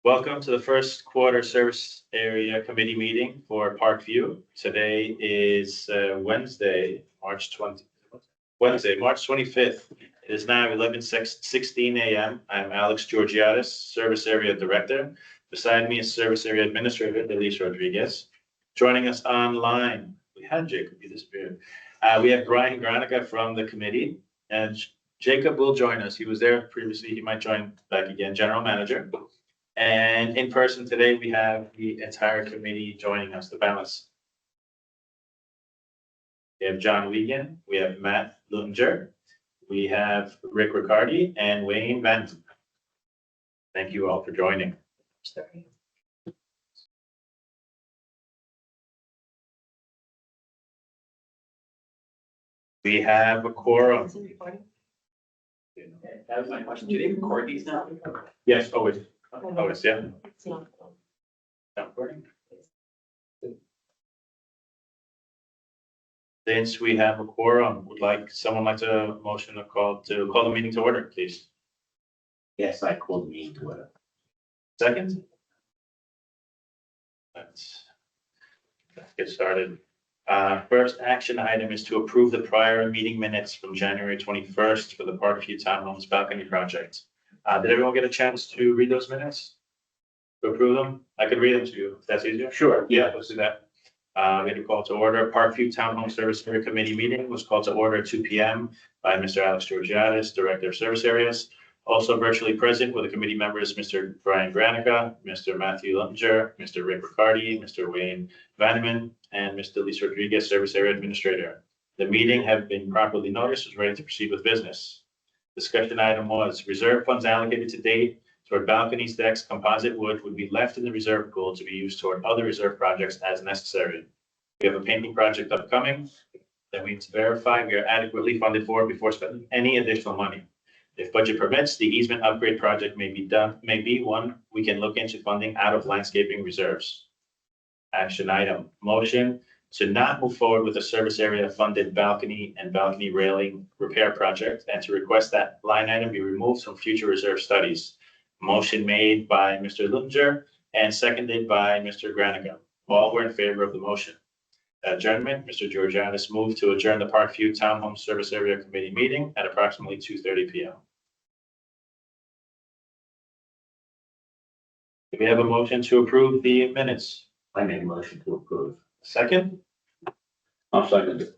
Welcome to the first quarter service area committee meeting for Parkview. Today is Wednesday, March 25th. It is now 11:16 a.m. I'm Alex Georgiadis, Service Area Director. Beside me is Service Area Administrator Elise Rodriguez. Joining us online, we had Jacob, he disappeared. We have Brian Granica from the committee, and Jacob will join us. He was there previously. He might join back again, General Manager. And in person today, we have the entire committee joining us, the balance. We have John Wiegand, we have Matt Lunger, we have Rick Riccardi, and Wayne Van. Thank you all for joining. We have a quorum. That was my question. Do they record these now? Yes, always. Always, yeah. Not recording. Since we have a quorum, would someone like to motion to call the meeting to order, please? Yes, I called the meeting to order. Second? Let's get started. First action item is to approve the prior meeting minutes from January 21st for the Parkview Townhomes Balcony Project. Did everyone get a chance to read those minutes? To approve them? I could read them to you if that's easier. Sure. Yeah, let's do that. We had a call to order. Parkview Townhome Service Area Committee meeting was called to order at 2 p.m. by Mr. Alex Georgiadis, Director of Service Areas. Also virtually present were the committee members, Mr. Brian Granica, Mr. Matthew Lunger, Mr. Rick Riccardi, Mr. Wayne Vanneman, and Mr. Elise Rodriguez, Service Area Administrator. The meeting had been properly noticed, was ready to proceed with business. Discussion item was reserve funds allocated to date toward balconies, decks, composite wood would be left in the reserve pool to be used toward other reserve projects as necessary. We have a painting project upcoming that we need to verify we are adequately funded for before spending any additional money. If budget permits, the easement upgrade project may be one we can look into funding out of landscaping reserves. Action item, motion to not move forward with a service area funded balcony and balcony railing repair project and to request that line item be removed from future reserve studies. Motion made by Mr. Lunger and seconded by Mr. Granica. All were in favor of the motion. Adjournment, Mr. Georgiadis moved to adjourn the Parkview Townhome Service Area Committee meeting at approximately 2:30 p.m. Do we have a motion to approve the minutes? I made a motion to approve. Second? I'll second it.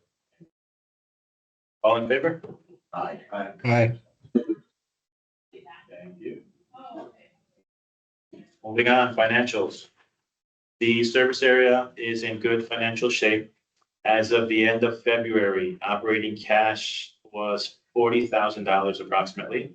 All in favor? Aye. Aye. Thank you. Moving on, financials. The service area is in good financial shape. As of the end of February, operating cash was $40,000 approximately,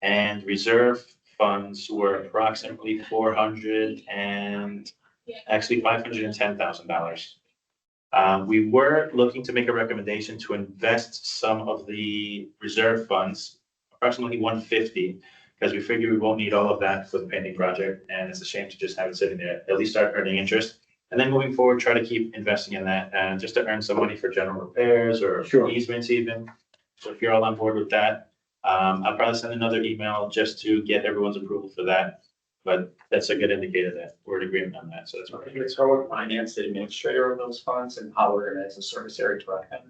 and reserve funds were approximately $510,000. We were looking to make a recommendation to invest some of the reserve funds, approximately $150,000, because we figure we won't need all of that for the painting project, and it's a shame to just have it sitting there, at least start earning interest. And then moving forward, try to keep investing in that, and just to earn some money for general repairs or Sure. easements even. So if you're all on board with that, I'll probably send another email just to get everyone's approval for that. But that's a good indicator that we're in agreement on that, so that's I okay. think it's how we're finance the administrator of those funds and how we're gonna, as a service area director.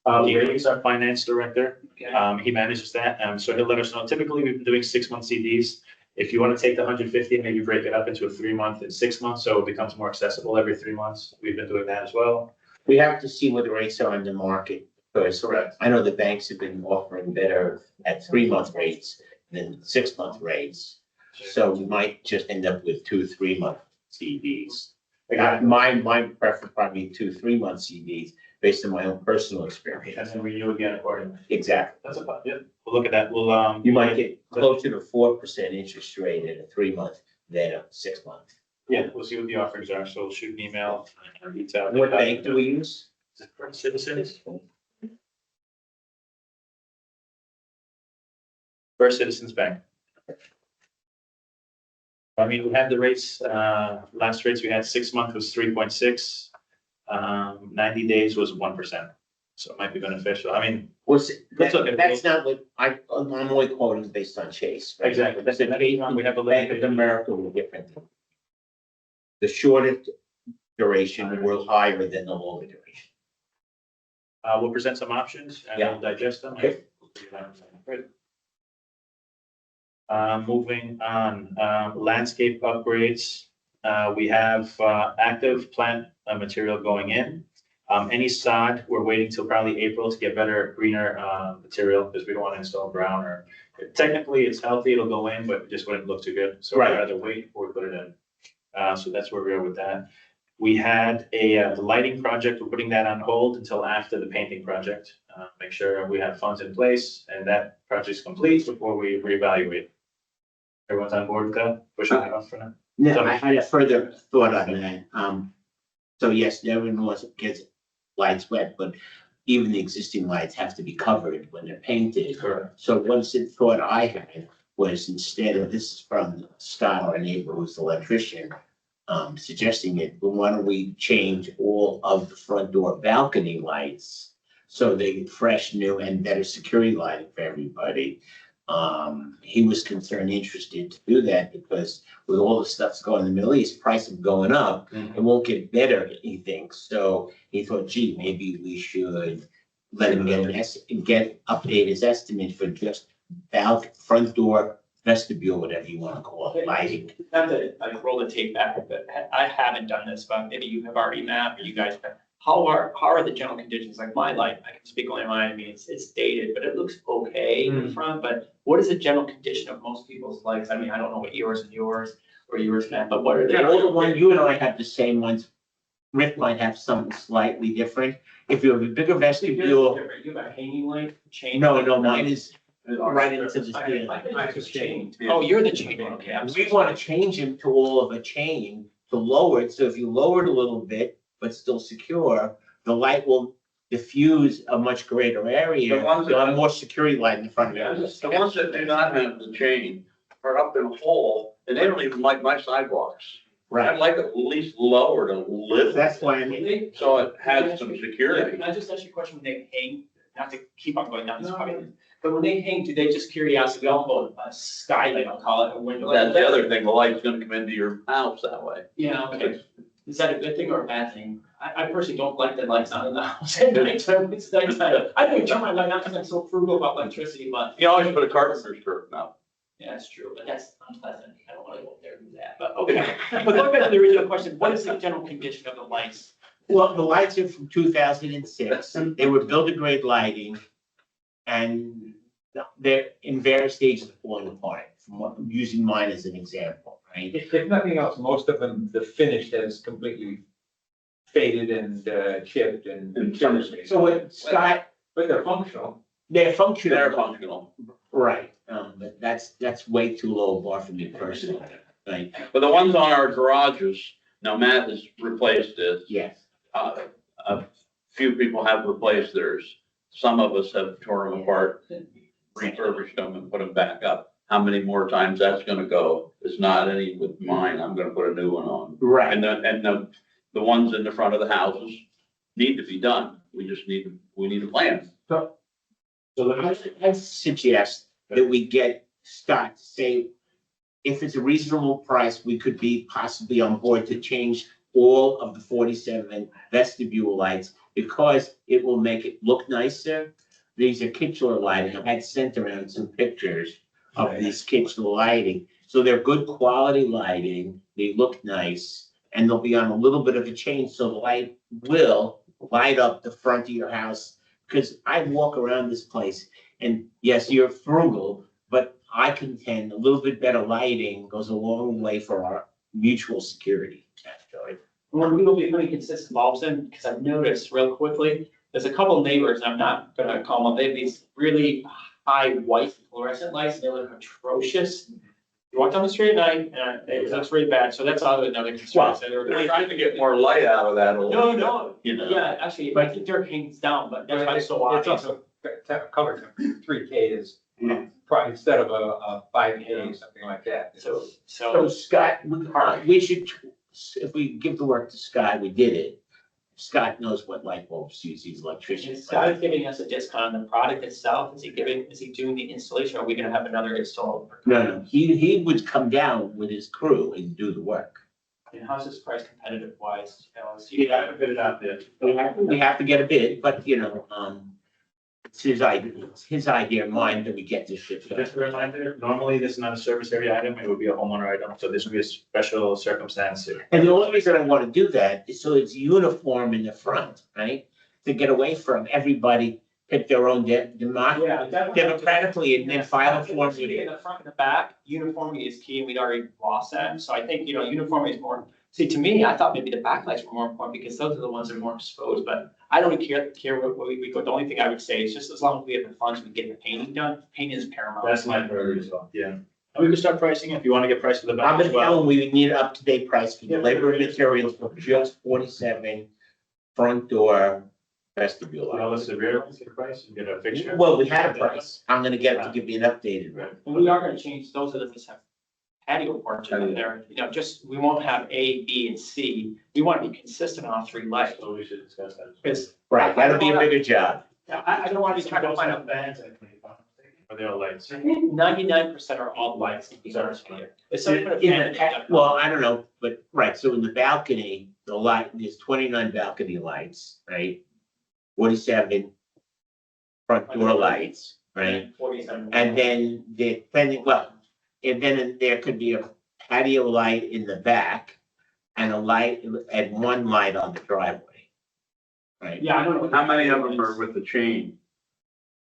Ray is our finance director. Okay. He manages that, so he'll let us know. Typically, we've been doing 6-month CDs. If you want to take the 150, maybe break it up into a 3-month and 6 months, so it becomes more accessible every 3 months. We've been doing that as well. We have to see what the rates are in the market first. Correct. I know the banks have been offering better at 3-month rates than 6-month rates. So we might just end up with 2-3-month CDs. My preference probably 2-3-month CDs based on my own personal And experience. then renew again accordingly. Exactly. That's about it. We'll look at that. We'll, You might get closer to 4% interest rate in a 3-month than a 6-month. yeah, we'll see what the offerings are. So we'll shoot an email. And reach out. What bank do we use? First Citizens. First Citizens Bank. I mean, we had the rates, last rates we had 6 months was 3.6. 90 days was 1%. So it might be beneficial. I mean, Was, Let's look at that's not what, I'm only quoting based on Chase. Right? exactly. That's The it. Chase, We have a Bank of limited. America were different. The shorter duration were higher than the longer duration. We'll present some options and Yeah. we'll digest them. Okay. Great. Moving on, landscape upgrades. We have, active plant material going in. Any sod, we're waiting till probably April to get better, greener, material, because we don't want to install brown or, technically it's healthy, it'll go in, but it just wouldn't look too good. So Right. I'd rather wait before we put it in. So that's where we are with that. We had the lighting project, we're putting that on hold until after the painting project. Make sure we have funds in place and that project's complete before we reevaluate. Everyone's on board with that? Pushing it off for now? No, I had a further thought on that. So yes, everyone wants gets lights wet, but even the existing lights have to be covered when they're painted. Correct. So one thought I had was instead of, this is from Scott, our neighbor who's the electrician, suggesting it, but why don't we change all of the front door balcony lights so they get fresh, new and better security lighting for everybody. He was concerned, interested to do that because with all the stuff's going in the Middle East, prices going up, it won't get better, he thinks. So he thought, gee, maybe we should let him get update his estimate for just front door, vestibule, whatever you want to call it, lighting. Not that I roll the tape back, but I haven't done this, but maybe you have already mapped, or you guys have. How are the general conditions? Like my light, I can speak only mine, I mean, it's dated, but it looks okay in the front, but what is the general condition of most people's lights? I mean, I don't know what yours and yours, or yours, Matt, but what are they? All the one, you and I have the same ones. Rick might have something slightly different. If you have a bigger vestibule, You have a hanging light, chain? no, mine is right into the ceiling. I just chained. Oh, you're the chain one, okay. I'm We sorry. want to change him to all of a chain to lower it, so if you lower it a little bit, but still secure, the light will diffuse a much greater area. The ones that- You'll have more security light in front of you. The ones that do not have the chain are up in a hole, and they don't even like my sidewalks. I'd Right, like it at least lower to live, that's why I mean, so it has some security. Can I just ask you a question, when they hang, not to keep on going down this path, but when they hang, do they just curiosity, we all go a skylight, I'll call it, a window? That's the other thing, the light's gonna come into your house that way. Yeah, okay. Is that a good thing or a bad thing? I personally don't like the lights on in the house at nighttime, it's nighttime. I don't turn my light on because I'm so frugal about electricity, but You always put a carpenter's curtain up. yeah, that's true, but that's unpleasant. I don't wanna go up there and do that, but okay. But going back to the original question, what is the general condition of the lights? well, the lights are from 2006. They were build-a-grade lighting. And they're in various stages of falling apart, from what, using mine as an example, right? If nothing else, most of them, the finish has completely faded and chipped and. So what Scott, But they're functional. they're functional. They're functional. Right, but that's way too low a bar for me personally, right? But the ones on our garages, now Matt has replaced it. Yes, A few people have replaced theirs. Some of us have torn them apart, refurbished them and put them back up. How many more times that's gonna go is not any with mine. I'm gonna put a new one on. right. And the ones in the front of the houses need to be done. We just need a plan. So I suggest that we get Scott to say, if it's a reasonable price, we could be possibly on board to change all of the 47 vestibule lights because it will make it look nicer. These are Kichler lighting. I've had sent around some pictures of these Kichler lighting. So they're good quality lighting. They look nice and they'll be on a little bit of a chain. So the light will light up the front of your house. Because I walk around this place and yes, you're frugal, but I contend a little bit better lighting goes a long way for our mutual security. Actually. When we will be putting consistent bulbs in, because I've noticed real quickly, there's a couple neighbors, I'm not gonna call them, they have these really high white fluorescent lights, they look atrocious. You walk down the street at night, and it looks really bad, so that's another concern. Well, So they're We're trying to get more light out of that. a little bit, No, You know. yeah, actually, I think they're hangs down, but that's why it's so It's obvious. also color, 3K is Yeah. probably instead of a 5K, something like that. So So Scott, we should, if we give the work to Scott, we did it. Scott knows what light bulbs use, he's an electrician. Is Scott giving us a discount on the product itself? Is he doing the installation, or are we gonna have another install? No, he would come down with his crew and do the work. And how's this price competitive wise? You haven't put it out there. We have to get a bid, but it's his idea, mine, that we get this shit done. Just a reminder, normally this is not a service area item, it would be a homeowner item, so this would be a special circumstance here. And the only reason I want to do that is so it's uniform in the front, right? To get away from everybody pick their own democratically and then file a form with In it. the front and the back, uniformity is key, and we'd already lost that, so I think, uniformity is more. See, to me, I thought maybe the backlights were more important because those are the ones that are more exposed, but I don't really care what we go. The only thing I would say is just as long as we have the funds, we get the painting done. Painting is paramount. That's my priority as well, yeah. And we can start pricing if you want to get price for the back I'm as gonna tell well. them we need an up-to-date price for the labor and materials for just 47 front door vestibule. Well, let's the rear ones get a price and get a fixture. Well, we had a price. I'm gonna get it to give you an updated one. And we are gonna change those that just have patio porches in there, we won't have A, B, and C. We want to be consistent on all three lights. So we should discuss that. Because Right, that'll be a bigger job. I don't want to be trying to find out. bands. Are they all lights? I think 99% are all lights. If somebody put a fan in it, Well, I don't know, but, right, so in the balcony, there's 29 balcony lights, right? 47 front door lights, right? 47. And then there could be a patio light in the back and one light on the driveway. Right? Yeah, I don't know. How many of them are with the chain?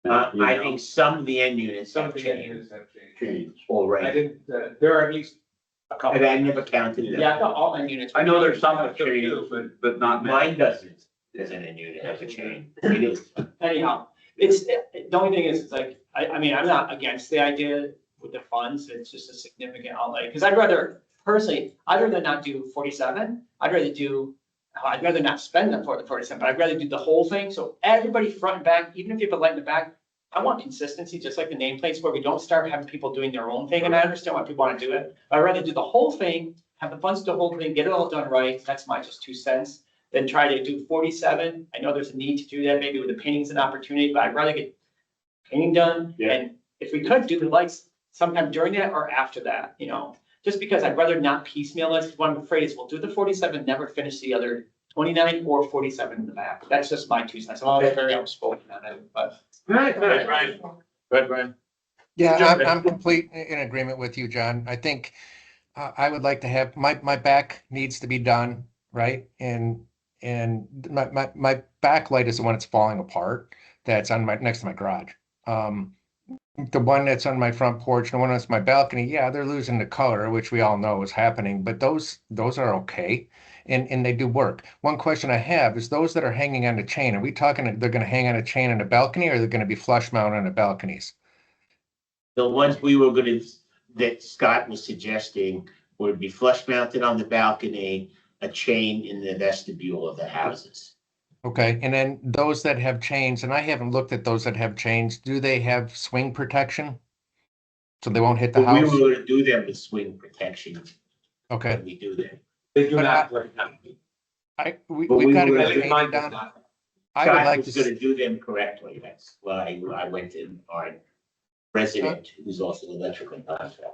I think some of the end units Some have of the changed engineers have changed. Change. I already. didn't, there are at least a couple. And I never counted them. Yeah, I thought all end units. I know there's some that change, but not many. Mine doesn't, an end unit have a chain. It is. Anyhow, the only thing is, it's like, I mean, I'm not against the idea with the funds, it's just a significant outlay, because I'd rather not do 47, I'd rather not spend the 47, but I'd rather do the whole thing, so everybody front and back, even if you have a light in the back, I want consistency, just like the nameplates, where we don't start having people doing their own thing, and I understand why people want to do it, but I'd rather do the whole thing, have the funds do the whole thing, get it all done right, that's my just 2 cents, than try to do 47. I know there's a need to do that, maybe with the painting's an opportunity, but I'd rather get painting done, Yeah. and if we could do the lights sometime during that or after that, just because I'd rather not piecemeal it, what I'm afraid is we'll do the 47, never finish the other 29 or 47 in the back. That's just my 2 cents. I'm very outspoken on it, but. Right, Brian. Go ahead, Brian. Yeah, Jump in. I'm complete in agreement with you, John. I think I would like to have, my back needs to be done, right? And my backlight is the one that's falling apart, that's on next to my garage. The one that's on my front porch, the one that's my balcony, yeah, they're losing the color, which we all know is happening, but those are okay. And they do work. One question I have is those that are hanging on the chain, are we talking they're gonna hang on a chain on the balcony, or they're gonna be flush mount on the balconies? The ones that Scott was suggesting would be flush mounted on the balcony, a chain in the vestibule of the houses. Okay, and then those that have chains, and I haven't looked at those that have chains, do they have swing protection? So they won't hit the But we house? were gonna do them with swing protection Okay, when we do that. They do But not. But we've got to were get gonna- it painted down. I would Scott like was to, gonna do them correctly, that's why I went to our resident, who's also an electrical contractor.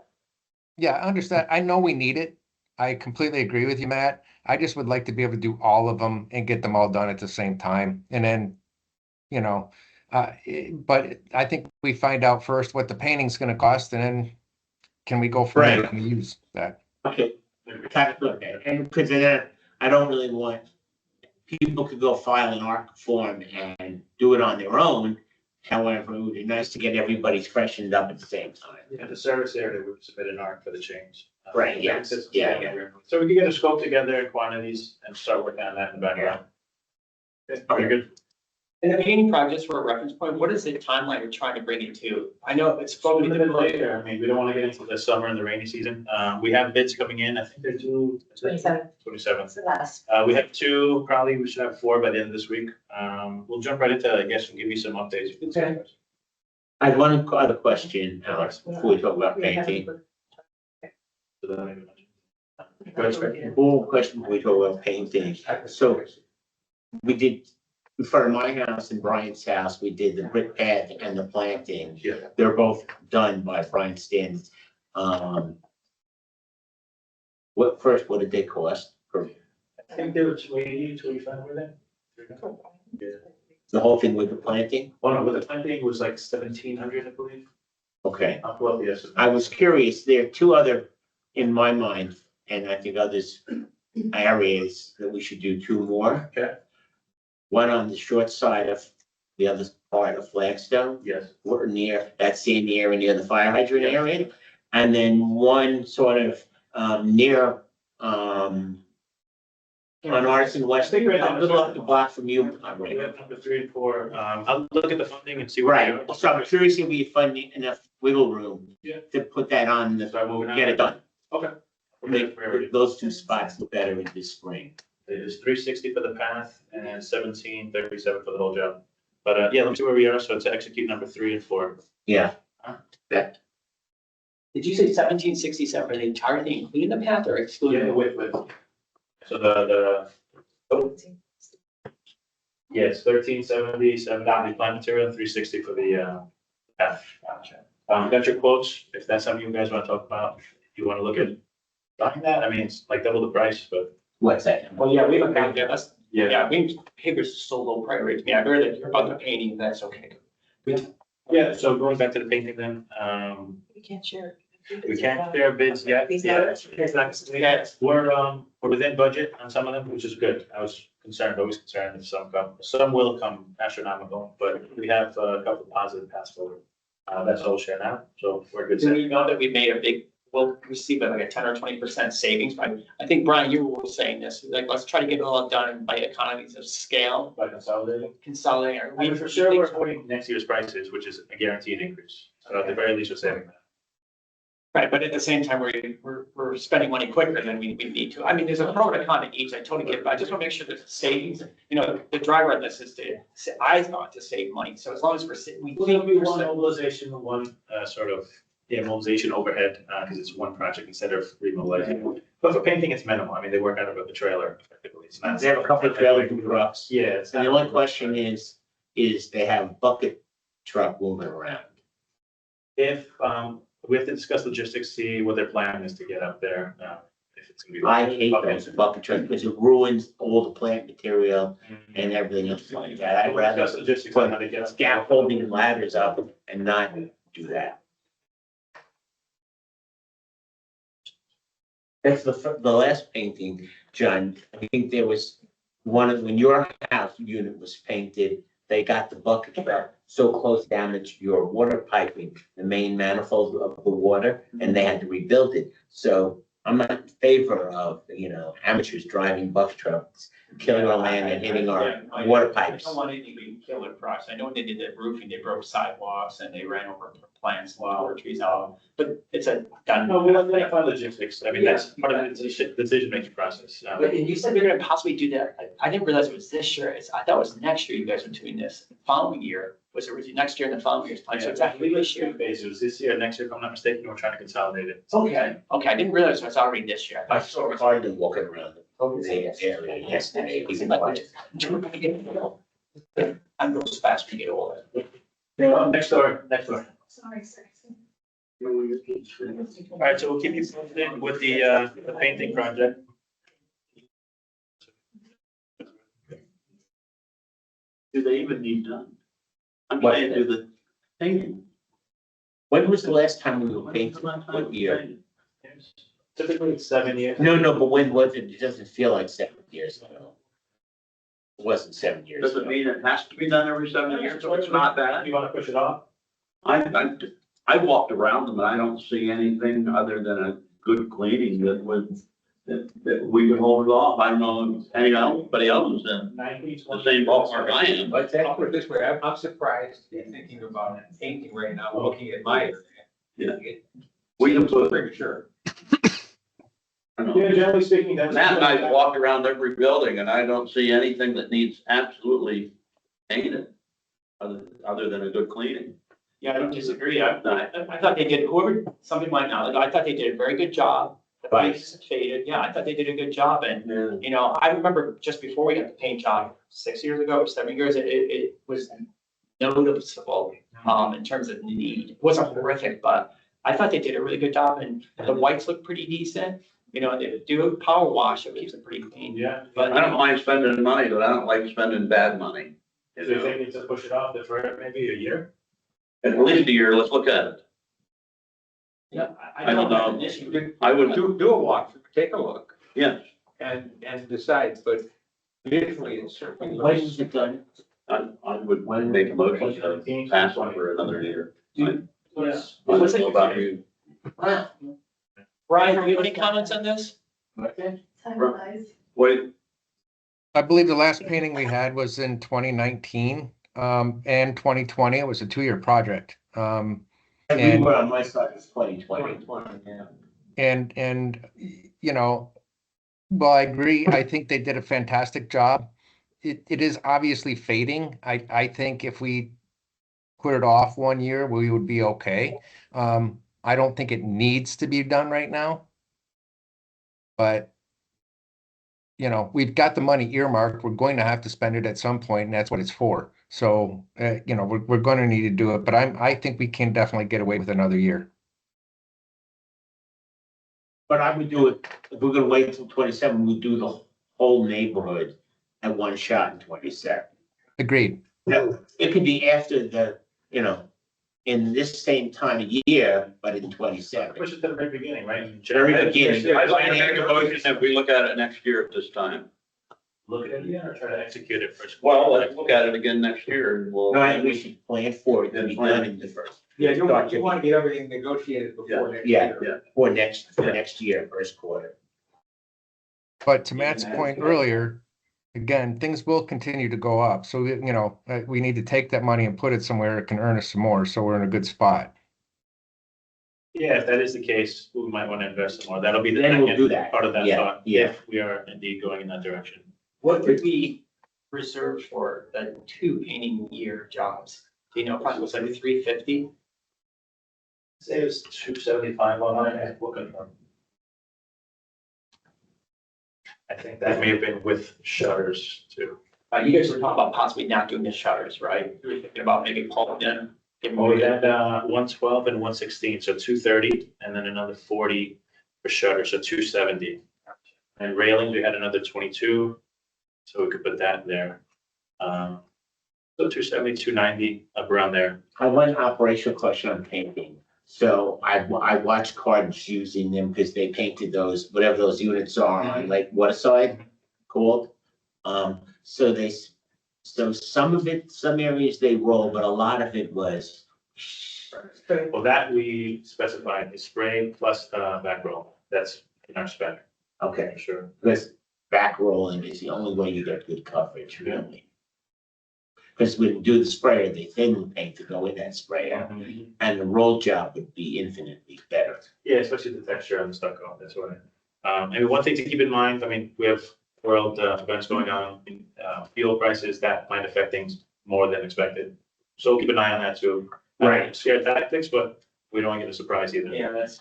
yeah, I understand. I know we need it. I completely agree with you, Matt. I just would like to be able to do all of them and get them all done at the same time. And then, but I think we find out first what the painting's gonna cost, and then can we go from there Right. and use that? Okay, okay, and because then I don't really want, people could go file an ARC form and do it on their own. However, it would be nice to get everybody freshened up at the same time. Yeah, the service area, we would submit an ARC for the change. Right, yes, yeah. So we can get a scope together in quantities and start working on that in the background. Okay, very good. And the painting projects for a reference point, what is the timeline you're trying to bring it to? I know it's probably A little bit later, I mean, we don't want to get into the summer and the rainy season. We have bids coming in, I think they're due. 27th. 27th. So that's. We have 2, probably we should have 4 by the end of this week. We'll jump right into, I guess, and give you some updates. Okay. I have one other question, Alex, before we talk about painting. One question before we talk about painting. So we did, in front of my house and Brian's house, we did the brick path and the planting. Yeah. They're both done by Brian standards. What did they cost? I think they were 280, 285, were they? Yeah. The whole thing with the planting? Oh, no, with the planting was like 1,700, I believe. Okay. I'll pull up the estimate. I was curious, there are two other, in my mind, and I think others, areas that we should do two more. Okay. One on the short side of the other part of Flagstone, Yes. or near, that's in the area near the fire hydrant area. And then one sort of, near, on Artisan West, I think right a now- little up the block from you. We have number 3 and 4. I'll look at the funding and see where they Right, are. so I'm curious if we find enough wiggle room Yeah. to put that on, Start moving on. get it done. Okay. We'll make it priority. Those two spots look better in this spring. It is 360 for the path and 1737 for the whole job. But, yeah, let's see where we are. So to execute number 3 and 4. Yeah, that, Did you say 1767 for the entire thing, including the path or excluding? with. So yes, 1370, 790 plant material, 360 for the, path. Gotcha. Got your quotes, if that's something you guys want to talk about, if you want to look at buying that, I mean, it's like double the price, but. what's that? Well, yeah, we haven't, yeah, that's, yeah, I mean, paper's so low priority to me. I heard that you're about the painting, that's okay. Yeah, so going back to the painting then, We can't share. we can't share bids yet. Yeah, we're within budget on some of them, which is good. I was concerned, always concerned if some will come astronomical, but we have a couple of positive paths forward. That's all we'll share now, so we're good. Do we know that we made a big, we'll receive like a 10 or 20% savings, but I think, Brian, you were saying this, like, let's try to get it all done by economies of scale, By consolidating. consolidating. I mean, for sure, we're avoiding next year's prices, which is a guaranteed increase. So at the very least, we're saving that. Right, but at the same time, we're spending money quicker than we need to. I mean, there's a pro and a con to each, I totally get it, but I just want to make sure there's savings. You know, the driver on this is I thought to save money, so as long as we Well, there'll be one mobilization, one sort of, yeah, mobilization overhead, because it's one project instead of remobilizing. But for painting, it's minimal. I mean, they work out of the trailer effectively. It's not. They have a couple of trailer trucks. Yeah, it's And not. the only question is they have bucket truck moving around. If, we have to discuss logistics, see what their plan is to get up there, if it's gonna be. I hate those bucket trucks because it ruins all the plant material and everything else like that. I'd We'll rather discuss logistics on how to get up. scaffolding and ladders up and not do that. That's the last painting, John. I think there was when your house unit was painted, they got the bucket truck so close down to your water piping, the main manifold of the water, and they had to rebuild it. So I'm not in favor of, amateurs driving bucket trucks, killing our land and hitting our water I pipes. don't want anything to kill the process. I know when they did the roofing, they broke sidewalks and they ran over plants, flower trees, all, but it's a done. No, we'll identify logistics. I mean, that's part of the decision-making process. But you said you're gonna possibly do that. I didn't realize it was this year. I thought it was next year you guys were doing this. The following year was originally next year and the following year's plan. So it's actually this year. Phases, this year, next year, if I'm not mistaken, we're trying to consolidate it. Okay, I didn't realize it was already this year. I saw Carden walking around the area yesterday. He's like, I'm going as fast to get older. Next door. Sorry, sorry. All right, so we'll keep you posted with the painting project. Do they even need done? I'm What? saying, do the painting. when was the last time we were painting? What year? Typically, it's 7 years. No, but when was it? It doesn't feel like 7 years ago. It wasn't 7 years Doesn't ago. mean it has to be done every 7 years, so it's not bad. You wanna push it off? I walked around them and I don't see anything other than a good cleaning that we could hold it off. I don't know if anybody else is in the same ballpark I am. But I'll put it this way, I'm surprised in thinking about painting right now, looking at my area. Yeah. We can put, Pretty sure. I don't Yeah, know. generally speaking, that's. Matt and I walked around every building and I don't see anything that needs absolutely painted other than a good cleaning. Yeah, I don't disagree. I thought they did, somebody might not, I thought they did a very good job. Advice. Faded, yeah, I thought they did a good job, and, Yeah. you know, I remember just before we got the paint job, 6 years ago or 7 years, it was noticeable, in terms of need. It wasn't horrific, but I thought they did a really good job, and the whites look pretty decent. You know, they do a power wash, it keeps it pretty clean. Yeah. But I don't mind spending money, but I don't like spending bad money. Do you think we need to push it off for maybe a year? At least a year, let's look at it. Yeah, I don't know. have an issue. I would, Do a walk, take a look yes, and decide, but visually it's certainly. When is it done? I would make a motion to pass on for another year. I Yes. don't know about you. Wow. Brian, do you have any comments on this? Time flies. Wait, I believe the last painting we had was in 2019, and 2020. It was a 2-year project. And we And- were on my side, it's 2020. And, you know, well, I agree. I think they did a fantastic job. It is obviously fading. I think if we put it off 1 year, we would be okay. I don't think it needs to be done right now. But, you know, we've got the money earmarked. We're going to have to spend it at some point, and that's what it's for. So, you know, we're going to need to do it, but I think we can definitely get away with another year. But I would do it, if we're gonna wait until 27, we'd do the whole neighborhood at one shot in 27. Agreed. No, it could be after the, you know, in this same time of year, but in 27. Push it to the very beginning, right? Very beginning. I'd like to make a motion that we look at it next year at this time. Look at it again or try to execute it first? Well, let's look at it again next year and we'll. No, I think we should plan for it to be done in the first. Yeah, you want to get everything negotiated before next Yeah. year. For next year, first quarter. But to Matt's point earlier, again, things will continue to go up. So, you know, we need to take that money and put it somewhere that can earn us some more. So we're in a good spot. Yeah, if that is the case, we might want to invest some more. That'll be the Then we'll second do that. part of that Yeah, thought, yeah. if we are indeed going in that direction. What did we reserve for the 2 painting year jobs? Do you know, probably was like 350? Say it was 275 on it, we'll confirm. I think that may have been with shutters too. You guys were talking about possibly not doing the shutters, right? You were thinking about maybe pulling them. Well, we had 112 and 116, so 230, and then another 40 for shutter, so 270. And railings, we had another 22, so we could put that in there. So 270, 290, up around there. I have one operational question on painting. So I watched Cards using them because they painted those, whatever those units are on Lake Waterside called. So some of it, some areas they roll, but a lot of it was. Well, that we specified is spray plus back roll. That's in our spec, Okay, for sure. because back rolling is the only way you get good coverage, really. Because when you do the sprayer, they thin paint to go in that sprayer, and the roll job would be infinitely better. Yeah, especially the texture on the stucco, that's why. And one thing to keep in mind, I mean, we have world events going on, fuel prices, that might affect things more than expected. So keep an eye on that too. Right. Scare tactics, but we don't want to get a surprise either. Yeah, that's.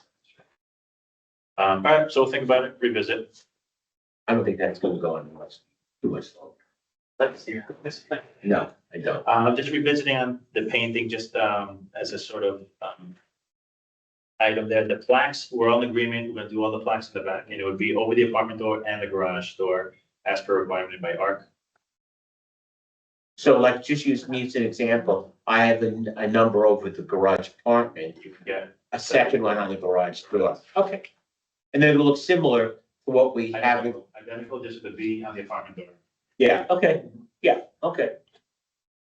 All right, so think about it, revisit. I don't think that's gonna go on too much longer. Let's see. No, I don't. I'm just revisiting on the painting, just as a sort of item there. The plaques, we're all in agreement, we're gonna do all the plaques in the back, and it would be over the apartment door and the garage door as per requirement by ARC. So like, just use me as an example. I have a number over the garage apartment, Yeah. a second one on the garage door. Okay. And then it'll look similar to what we have. Identical, just with the V on the apartment door. Yeah, okay, yeah, okay.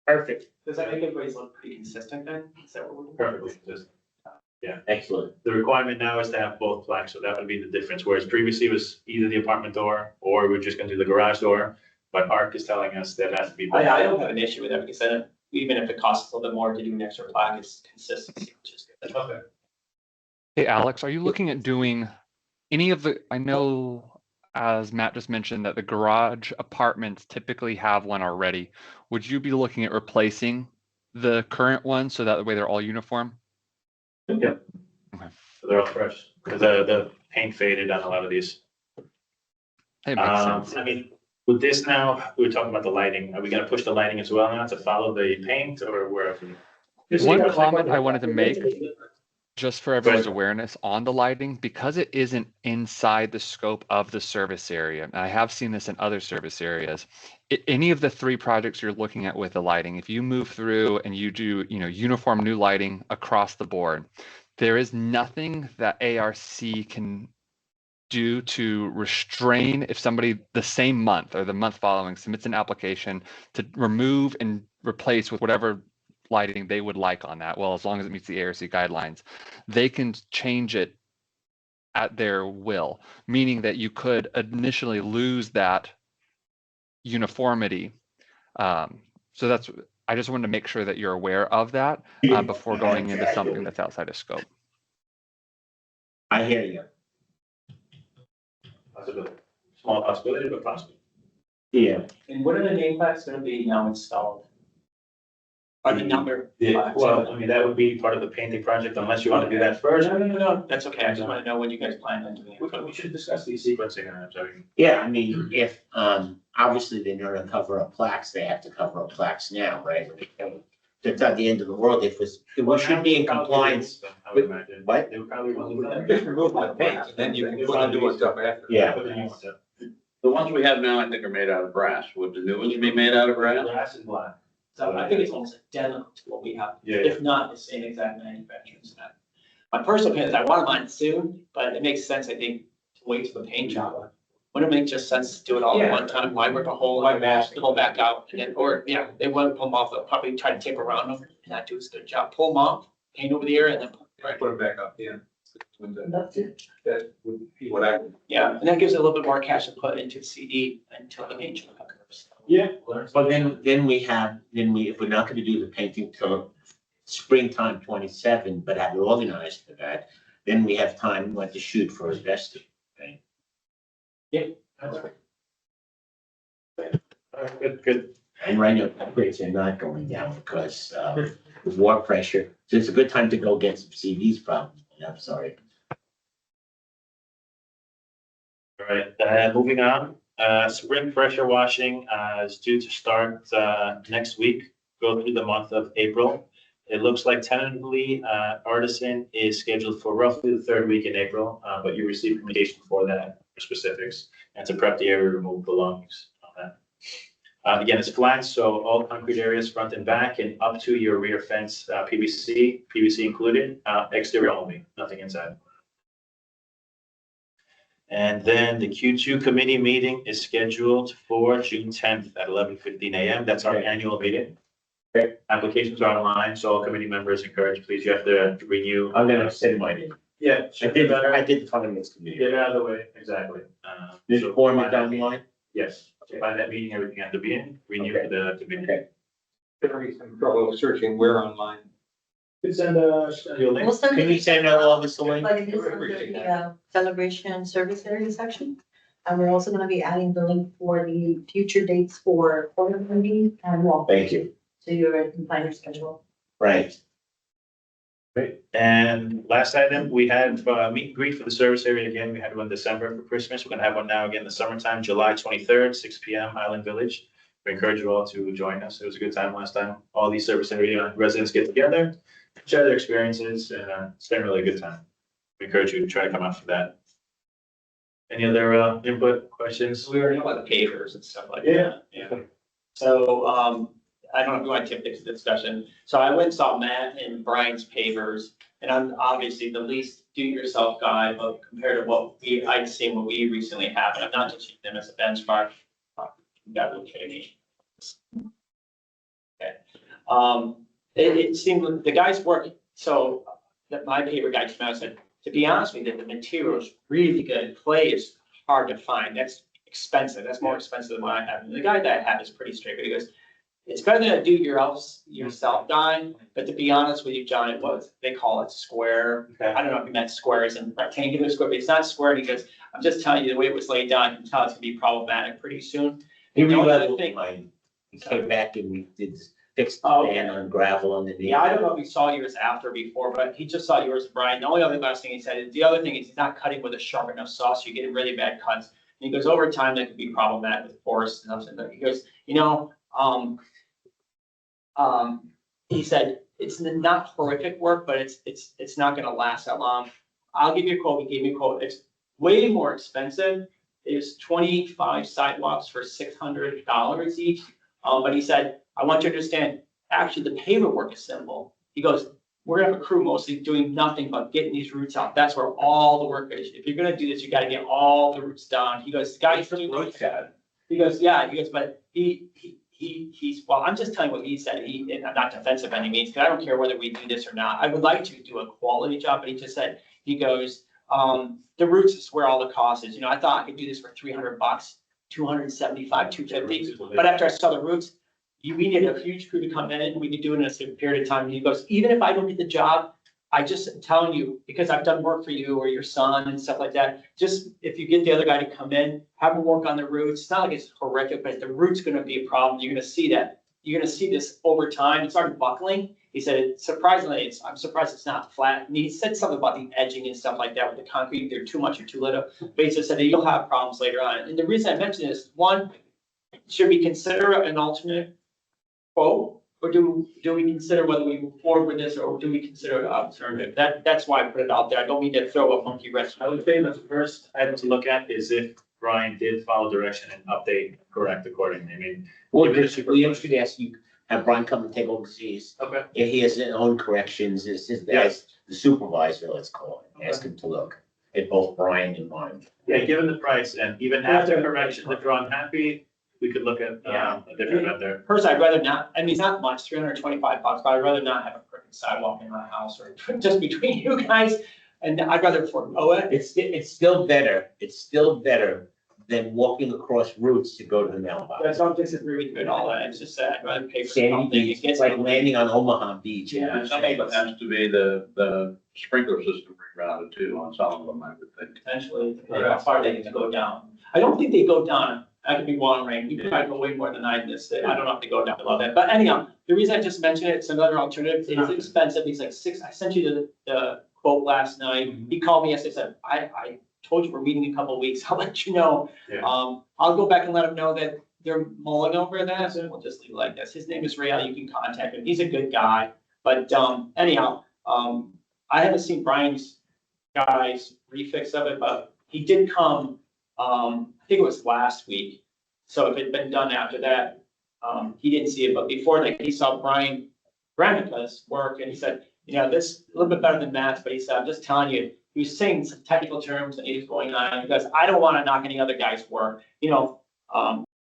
Perfect, Does that make everybody's look pretty consistent then? Is that what we're? Perfectly consistent. excellent. The requirement now is to have both plaques, so that would be the difference, whereas previously it was either the apartment door or we're just gonna do the garage door. But ARC is telling us that it has to be both. I don't have an issue with that because then even if it costs a little bit more to do an extra plaque, it's consistency, which is good. Okay. Hey, Alex, are you looking at doing any of the, I know, as Matt just mentioned, that the garage apartments typically have one already. Would you be looking at replacing the current one so that way they're all uniform? Yeah. Okay. So they're all fresh, because the paint faded on a lot of these. It makes sense. I mean, with this now, we were talking about the lighting. Are we gonna push the lighting as well now to follow the paint or where? One comment I wanted to make, just for everyone's ahead. awareness on the lighting, because it isn't inside the scope of the service area, and I have seen this in other service areas, any of the 3 projects you're looking at with the lighting, if you move through and you do, uniform new lighting across the board, there is nothing that ARC can do to restrain if somebody the same month or the month following submits an application to remove and replace with whatever lighting they would like on that. Well, as long as it meets the ARC guidelines, they can change it at their will, meaning that you could initially lose that uniformity. So that's, I just wanted to make sure that you're aware of that before going into something that's outside of scope. I hear you. Possibility. Small possibility, but possible. Yeah. And what are the name plaques gonna be now installed? Or the number? Yeah, well, I mean, that would be part of the painting project unless you want to do that first. No, that's okay, I just wanna know when you guys plan on doing it. We should discuss the sequencing, I'm sorry. Yeah, I mean, if, obviously they're gonna cover up plaques, they have to cover up plaques now, right? It's not the end of the world if we should be in compliance. I would imagine. What? They would probably remove that. Just remove the paint, and then you can put the new stuff after. Yeah. The ones we have now, I think, are made out of brass. Would the new ones be made out of brass? Brass and black. So I think it's almost identical to what we have, Yeah. if not the same exact manufacturing set. My personal opinion is I want mine soon, but it makes sense, I think, to wait for the paint job. Wouldn't it make just sense to do it all at one time? Why rip a hole, Why mask it? pull back out, and then, or, yeah, they won't pull them off, they'll probably try to tape around them, and not do as good a job. Pull them off, paint over the ear, and then, right. Put it back up, yeah. That's it. That would be what I would. Yeah, and that gives it a little bit more cash to put into the CD until the paint job occurs. Yeah. But then we have, if we're not gonna do the painting till springtime 27, but have it organized for that, then we have time, like, to shoot for asbestos. That's right. Good, good. And right now, rates are not going down because of war pressure. So it's a good time to go get some CDs probably. I'm sorry. All right, moving on, spring pressure washing, is due to start, next week, go through the month of April. It looks like tentatively, Artisan is scheduled for roughly the 3rd week in April, but you received communication for that, for specifics, and to prep the area, remove belongings on that. Again, it's flat, so all concrete areas, front and back, and up to your rear fence, PVC included, exterior only, nothing inside. And then the Q2 committee meeting is scheduled for June 10th at 11:15 a.m. That's our annual meeting. Applications are online, so all committee members encouraged, please, you have to renew. I'm gonna send mine in. Yeah, I did the finance committee. Get it out of the way, exactly. This So form by is that online? Yes, so by that meeting, everything has to be in, renew for the committee. Okay. There is some trouble searching where online. Could send a link. We'll send Can you it, send out all this away? but it is under the celebration service area section. And we're also gonna be adding the link for the future dates for quarter meeting and walk. Thank you. So you're in planner schedule. Right. Great. And last item, we have meet and greet for the service area again. We had one December for Christmas. We're gonna have one now again in the summertime, July 23rd, 6 p.m. Island Village. We encourage you all to join us. It was a good time last time. All these service area residents get together, share their experiences, and it's been really a good time. We encourage you to try to come out for that. Any other input, questions? We already know about the pavers and stuff like that. Yeah. So, I don't know if you want to take this discussion. So I went and saw Matt and Brian's pavers, and I'm obviously the least do-it-yourself guy, but compared to what I'd seen what we recently have, and I'm not just using them as a benchmark. You got to look at me. Okay. It seemed the guys working, so that my paver guy came out and said, to be honest with you, the material is really good. Clay is hard to find. That's expensive. That's more expensive than what I have. And the guy that I have is pretty straight, but he goes, it's better than a do-yourself guy, but to be honest with you, John, they call it square. Okay. I don't know if you meant squares and rectangular square, but it's not square. And he goes, I'm just telling you, the way it was laid down, you can tell it's gonna be problematic pretty soon. He The only other re-leveled thing- mine. He came back and we did fix the Oh, fan on gravel underneath. Yeah, I don't know if he saw yours after or before, but he just saw yours, Brian. The only other last thing he said is, the other thing is he's not cutting with a sharp enough saw, so you're getting really bad cuts. And he goes, over time, that could be problematic with forests and stuff. But he goes, he said, it's not horrific work, but it's not gonna last that long. I'll give you a quote. He gave me a quote. It's way more expensive. It's 25 sidewalks for $600 each. But he said, I want you to understand, actually, the pavement work is simple. He goes, we're gonna have a crew mostly doing nothing but getting these roots out. That's where all the work is. If you're gonna do this, you gotta get all the roots done. He goes, guys, do Road shed. he goes, yeah, he goes, but he's, well, I'm just telling you what he said. And I'm not defensive by any means, because I don't care whether we do this or not. I would like to do a quality job, but he just said, he goes, the roots is where all the cost is. I thought I could do this for $300, 275, 250. But after I saw the roots, we need a huge crew to come in and we could do it in a certain period of time. He goes, even if I don't get the job, I just am telling you, because I've done work for you or your son and stuff like that, just if you get the other guy to come in, have him work on the roots. It's not like it's horrific, but the root's gonna be a problem. You're gonna see that. You're gonna see this over time. It started buckling. He said, surprisingly, I'm surprised it's not flat. And he said something about the edging and stuff like that with the concrete. They're too much or too little. But he just said that you'll have problems later on. And the reason I mentioned this, one, should we consider an alternate quote? Or do we consider whether we move forward with this, or do we consider an alternative? That's why I put it out there. I don't mean to throw a monkey wrench. I would say the first item to look at is if Brian did follow direction and update, and correct accordingly. I mean, Well, Give it a William should ask you, have Brian come and take overseas. okay. If he has his own corrections, as the supervisor, let's call it, ask him to look at both Brian and mine. Yeah, given the price and even after correction, if you're unhappy, we could look at a different vendor. Personally, I'd rather not, I mean, it's not much, $325, but I'd rather not have a crooked sidewalk in my house or just between you guys. And I'd rather forego it. It's still better than walking across routes to go to the mailbox. That's not disagree with you at all. It's just that I'd rather pay for Sandy something. Beach, It gets it's like landing on Omaha Beach. Yeah. And some of it has to be the sprinkler system rerouted too on some of them, I would think. potentially, how far they need to go down. I don't think they go down. I could be wrong, Ray. You probably go way more than I missed it. I don't know if they go down below that. But anyhow, the reason I just mentioned it, it's another alternative. It's expensive. He's like I sent you the quote last night. He called me yesterday, said, I told you we're meeting in a couple of weeks. I'll let you know. Yeah. I'll go back and let him know that they're mulling over that. So we'll just leave it like this. His name is Ray. You can contact him. He's a good guy. But anyhow, I haven't seen Brian's guys refix of it, but he did come, I think it was last week. So if it had been done after that, he didn't see it, but before that, he saw Brian Granica's work and he said, this a little bit better than Matt's, but he said, I'm just telling you, he was saying some technical terms and he was going on, because I don't want to knock any other guy's work,